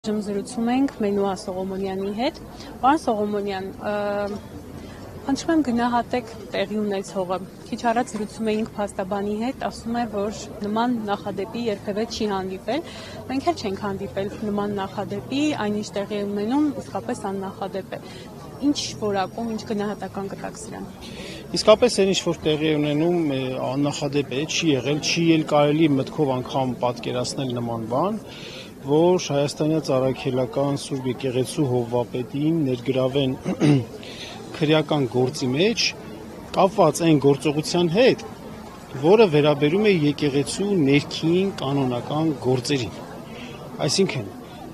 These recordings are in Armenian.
Զրուցում ենք Մենուա Սողոմոնյանի հետ։ Պարոն Սողոմոնյան, խնդրում եմ գնահատեք տեղի ունեցողը։ Քիչ առաջ զրուցում էինք փաստաբանի հետ, ասում է, որ նման նախադեպի երբևէ չի հանդիպել։ Մենք էլ չենք հանդիպել նման նախադեպի, այնինչ տեղի է ունենում իսկապես աննախադեպ է։ Ինչ որակում, ինչ գնահատական կտաք սրան։ Իսկապես այն ինչ որ տեղի է ունենում աննախադեպ է, չի եղել, չի էլ կարելի մտքով անգամ պատկերացնել նման բան, որ Հայաստանյան Առաքելական Սուրբ Եկեղեցու հովվապետին ներգրավեն քրեական գործի մեջ կապված այն գործողության հետ, որը վերաբերում է եկեղեցու ներքին կանոնական գործերին։ Այսինքն,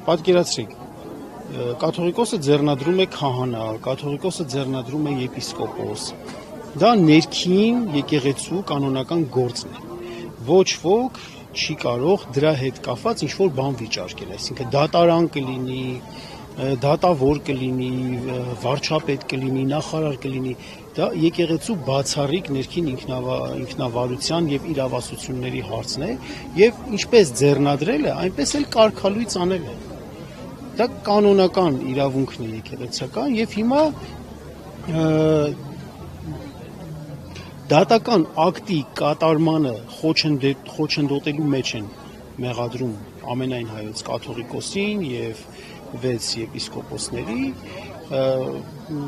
պատկերացրեք, կաթողիկոսը ձեռնադրում է քահանա, կաթողիկոսը ձեռնադրում է եպիսկոպոս։ Դա ներքին եկեղեցու կանոնական գործն է։ Ոչ ոք չի կարող դրա հետ կապված ինչ-որ բան վիճարկել, այսինքն դատարան կլինի, դատավոր կլինի, վարչապետ կլինի, նախարար կլինի, դա եկեղեցու բացառիկ ներքին ինքնավարության եւ իրավասությունների հարցն է, եւ ինչպես ձեռնադրել է, այնպես էլ կարգալույծ անել է։ Դա կանոնական իրավունքն է եկեղեցական եւ հիմա դատական ակտի կատարմանը խոչընդոտելու մեջ են մեղադրում ամենայն հայոց կաթողիկոսին եւ 6 եպիսկոպոսների,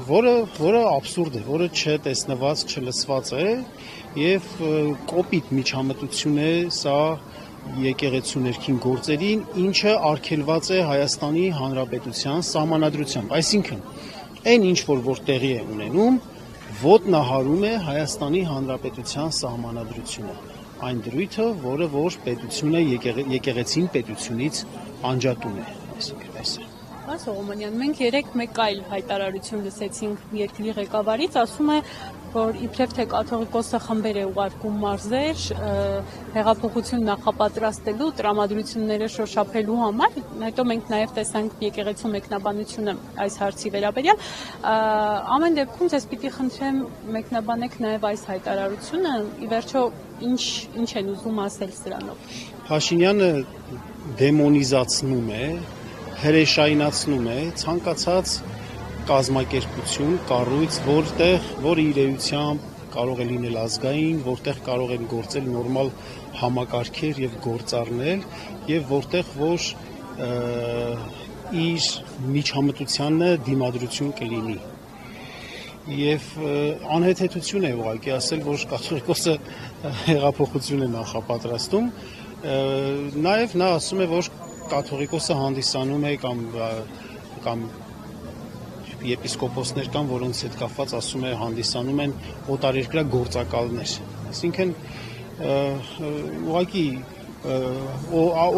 որը աբսուրդ է, որը չտեսնված, չլսված է եւ կոպիտ միջամտություն է սա եկեղեցու ներքին գործերին, ինչը արգելված է Հայաստանի Հանրապետության Սահմանադրությամբ, այսինքն այն ինչ որ տեղի է ունենում ոտնահարում է Հայաստանի Հանրապետության Սահմանադրությունը, այն դրույթը, որը որ պետությունը եկեղեցին պետությունից անջատում է, այսինքն այս է։ Պարոն Սողոմոնյան, մենք երեք մեկ այլ հայտարարություն լսեցինք երկրի ղեկավարից, ասում է, որ իբրև թե կաթողիկոսը խմբեր է ուղարկում մարզեր, հեղափոխություն նախապատրաստելու, տրամադրությունները շոշափելու համար, հետո մենք նաև տեսանք եկեղեցու մեկնաբանությունը այս հարցի վերաբերյալ, ամեն դեպքում ձեզ պիտի խնդրեմ մեկնաբանեք նաև այս հայտարարությունը, ի վերջո ինչ են ուզում ասել սրանով։ Փաշինյանը դեմոնիզացնում է, հրեշայնացնում է ցանկացած կազմակերպություն, կառույց, որը իր էությամբ կարող է լինել ազգային, որտեղ կարող են գործել նորմալ համակարգեր եւ գործառնել եւ որտեղ որ իր միջամտությանը դիմադրություն կլինի։ Եվ անհեթեթություն է ուղղակի ասել, որ կաթողիկոսը հեղափոխություն է նախապատրաստում, նաեւ նա ասում է, որ կաթողիկոսը հանդիսանում է կամ եպիսկոպոսներ կան, որոնց հետ կապված ասում է հանդիսանում են օտարերկրյա գործակալներ։ Այսինքն ուղղակի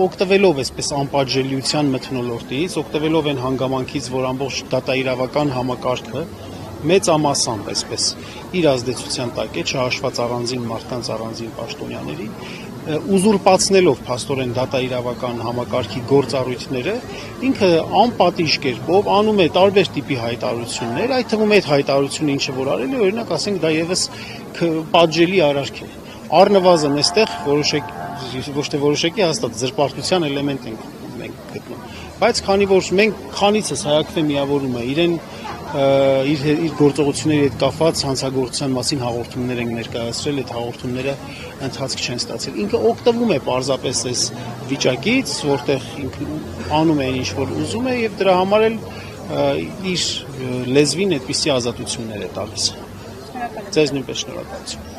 օգտվելով այսպես անպատժելիության մթնոլորտից, օգտվելով են հանգամանքից, որ ամբողջ դատաիրավական համակարգը մեծամասամբ այսպես իր ազդեցության տակ է, չհաշված առանձին մարդկանց, առանձին պաշտոնյաների, ուզուրպացնելով փաստորեն դատաիրավական համակարգի գործառույթները, ինքը անպատիժ կերպով անում է տարբեր տիպի հայտարարություններ, այդ թվում այդ հայտարարությունը ինչը որ արել է, օրինակ ասենք դա եւս պատժելի արարք է։ Առնվազն այստեղ ոչ թե որոշակի հաստատ զրպարտության էլեմենտ ենք գտնում։ Բայց քանի որ մենք քանիցս հայակվե միավորում է իր գործողությունների հետ կապված հանցագործության մասին հաղորդումներ ենք ներկայացրել, այդ հաղորդումները ընթացք չեն ստացել։ Ինքը օգտվում է պարզապես այս վիճակից, որտեղ ինքը անում է ինչ որ ուզում է եւ դրա համար էլ իր լեզվին այդպիսի ազատություններ է տալիս։ Ձեզ նույնպես շնորհակալություն։